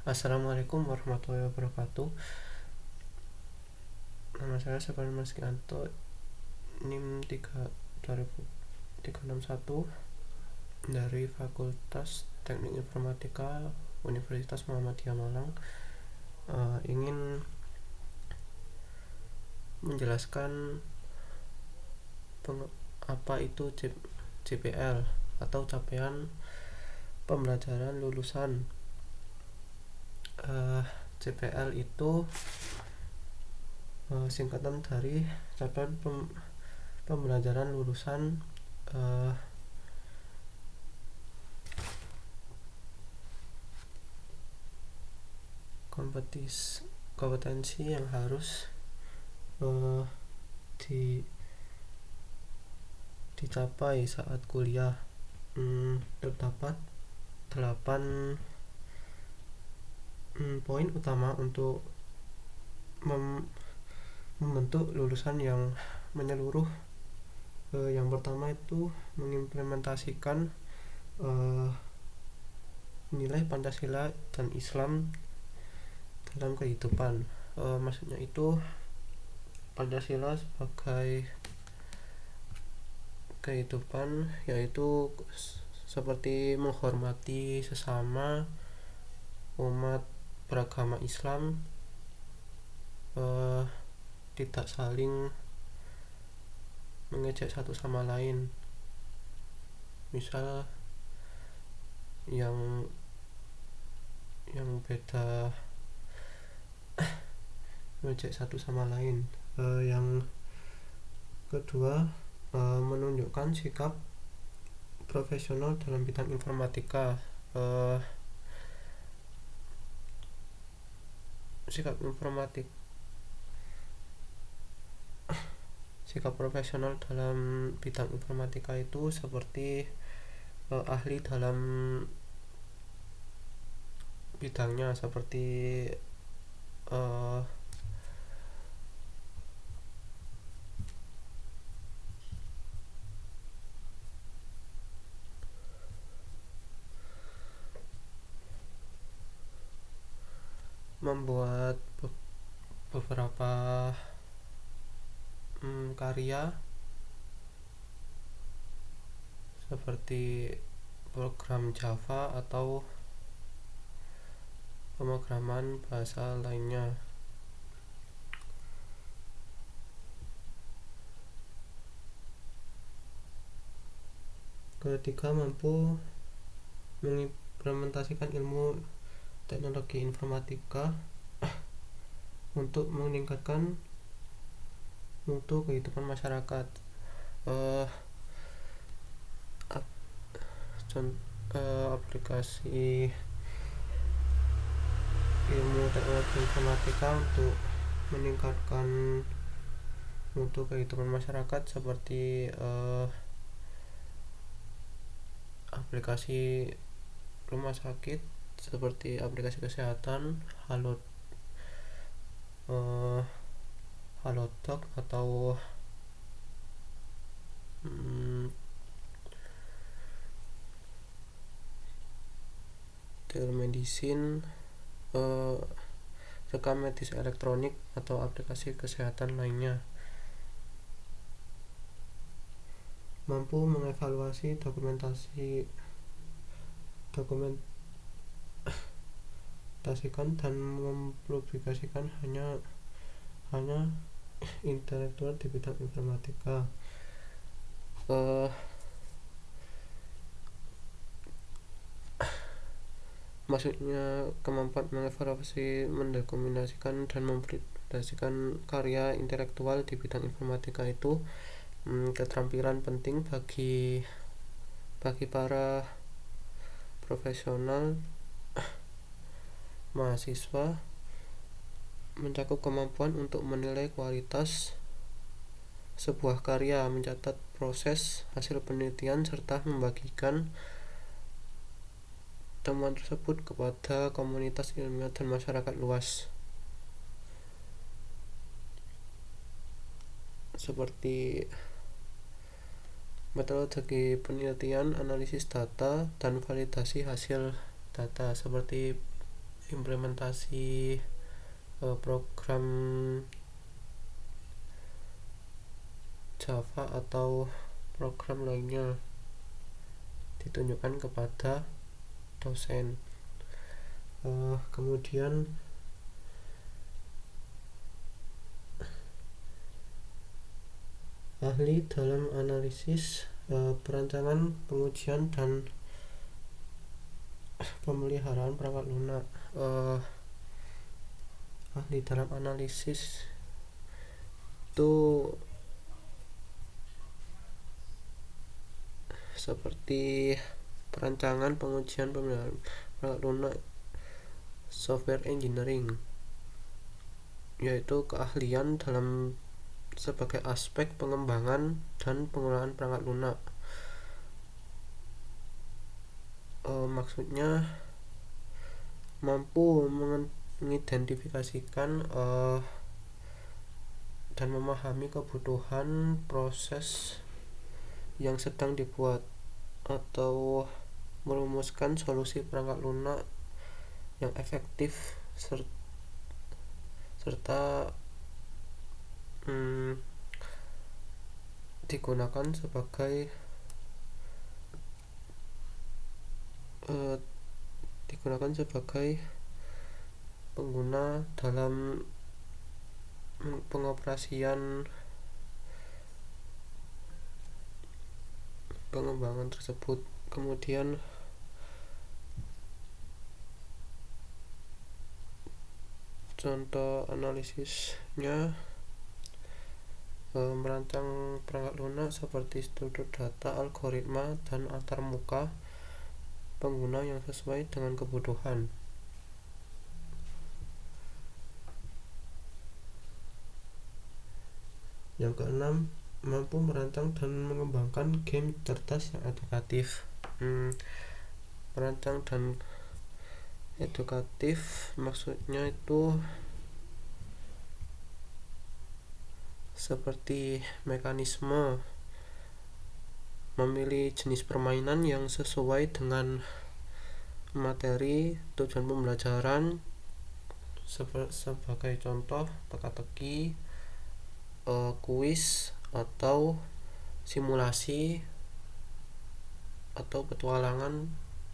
Assalamualaikum warahmatullahi wabarakatuh. Nama saya Sepan Maskianto, NIM 36361 dari Fakultas Teknik Informatika Universitas Muhammadiyah Malang. Ingin menjelaskan apa itu JPL atau capaian pembelajaran lulusan. JPL itu singkatan dari capaian pembelajaran lulusan kompetensi yang harus dicapai saat kuliah. Terdapat 8 poin utama untuk membentuk lulusan yang menyeluruh. Yang pertama itu mengimplementasikan nilai Pancasila dan Islam dalam kehidupan. Maksudnya itu Pancasila sebagai kehidupan, yaitu seperti menghormati sesama umat beragama Islam, tidak saling mengejek satu sama lain. Misal yang beda mengejek satu sama lain. Yang kedua, menunjukkan sikap profesional dalam bidang informatika. Sikap profesional dalam bidang informatika itu seperti ahli dalam bidangnya, seperti membuat beberapa karya seperti program Java atau pemrograman bahasa lainnya. Ketiga, mampu mengimplementasikan ilmu teknologi informatika untuk meningkatkan mutu kehidupan masyarakat. Aplikasi ilmu teknologi informatika untuk meningkatkan mutu kehidupan masyarakat seperti aplikasi rumah sakit, seperti aplikasi kesehatan Halodoc atau telemedicine, rekam medis elektronik atau aplikasi kesehatan lainnya. Mampu mengevaluasi dokumentasikan dan mempublikasikan hanya intelektual di bidang informatika. Maksudnya kemampuan mengevaluasi, mendokumentasikan dan mempublikasikan karya intelektual di bidang informatika itu keterampilan penting bagi para profesional mahasiswa, mencakup kemampuan untuk menilai kualitas sebuah karya, mencatat proses hasil penelitian, serta membagikan temuan tersebut kepada komunitas ilmiah dan masyarakat luas. Seperti metodologi penelitian, analisis data, dan validasi hasil data, seperti implementasi program Java atau program lainnya ditunjukkan kepada dosen. Kemudian ahli dalam analisis, perancangan, pengujian, dan pemeliharaan perangkat lunak. Ahli dalam analisis itu seperti perancangan, pengujian, pemeliharaan perangkat lunak, software engineering, yaitu keahlian dalam sebagai aspek pengembangan dan penggunaan perangkat lunak. Maksudnya mampu mengidentifikasikan dan memahami kebutuhan proses yang sedang dibuat atau merumuskan solusi perangkat lunak yang efektif serta digunakan sebagai pengguna dalam pengoperasian pengembangan tersebut. Kemudian contoh analisisnya, merancang perangkat lunak seperti struktur data, algoritma, dan antarmuka pengguna yang sesuai dengan kebutuhan. Yang keenam, mampu merancang dan mengembangkan game cerdas yang edukatif. Merancang dan edukatif maksudnya itu seperti mekanisme memilih jenis permainan yang sesuai dengan materi tujuan pembelajaran, sebagai contoh teka-teki, kuis atau simulasi atau petualangan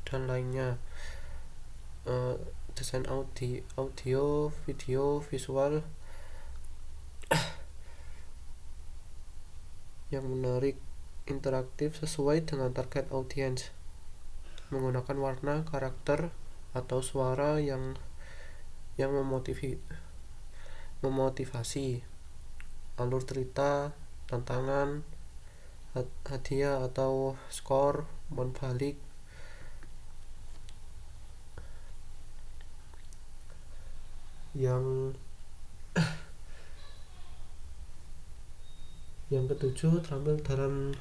dan lainnya. Desain audio, video, visual yang menarik, interaktif, sesuai dengan target audiens, menggunakan warna, karakter, atau suara yang memotivasi, alur cerita, tantangan, hadiah atau skor, umpan balik. Yang ketujuh, terampil dalam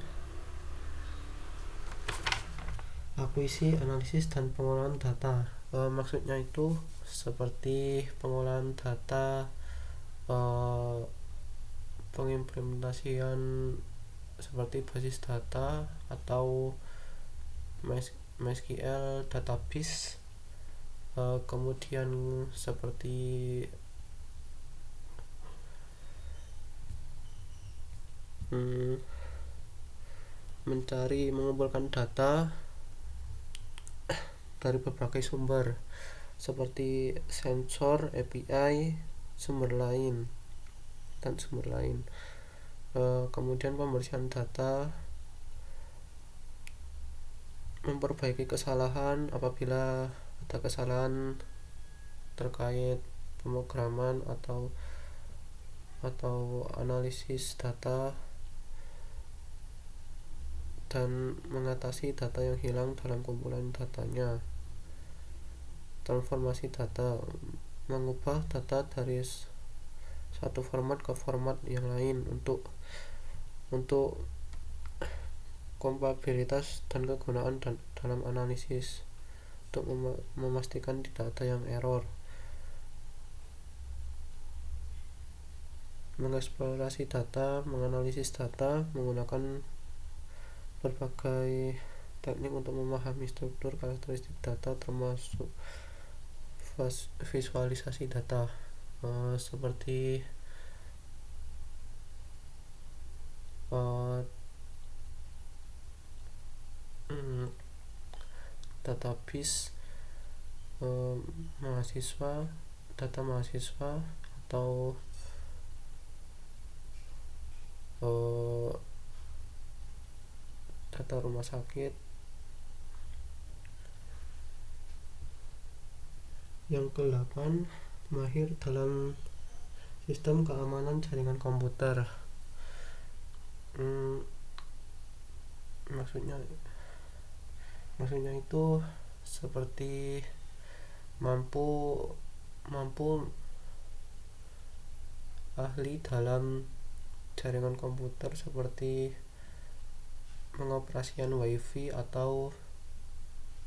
akuisisi, analisis, dan pengolahan data. Maksudnya itu seperti pengolahan data, pengimplementasian seperti basis data atau MySQL database, kemudian seperti mengumpulkan data dari berbagai sumber seperti sensor, API, sumber lain. Kemudian pembersihan data, memperbaiki kesalahan apabila ada kesalahan terkait pemrograman atau analisis data, dan mengatasi data yang hilang dalam kumpulan datanya. Transformasi data, mengubah data dari satu format ke format yang lain untuk kompatibilitas dan kegunaan dalam analisis, untuk memastikan tidak ada yang error. Mengeksplorasi data, menganalisis data menggunakan berbagai teknik untuk memahami struktur karakteristik data, termasuk visualisasi data seperti database mahasiswa, data mahasiswa, atau data rumah sakit. Yang ke-8, mahir dalam sistem keamanan jaringan komputer. Maksudnya itu seperti mampu ahli dalam jaringan komputer seperti pengoperasian WiFi atau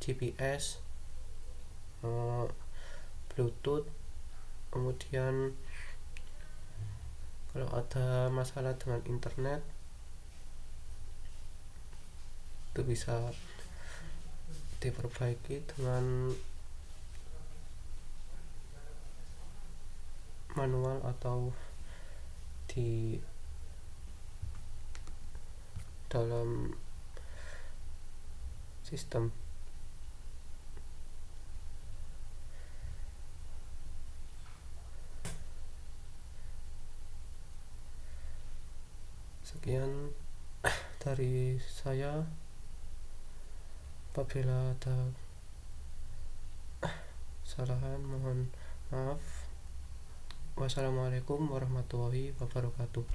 GPS, Bluetooth. Kemudian kalau ada masalah dengan internet itu bisa diperbaiki dengan manual atau di dalam sistem. Sekian dari saya. Apabila ada kesalahan mohon maaf. Wassalamualaikum warahmatullahi wabarakatuh.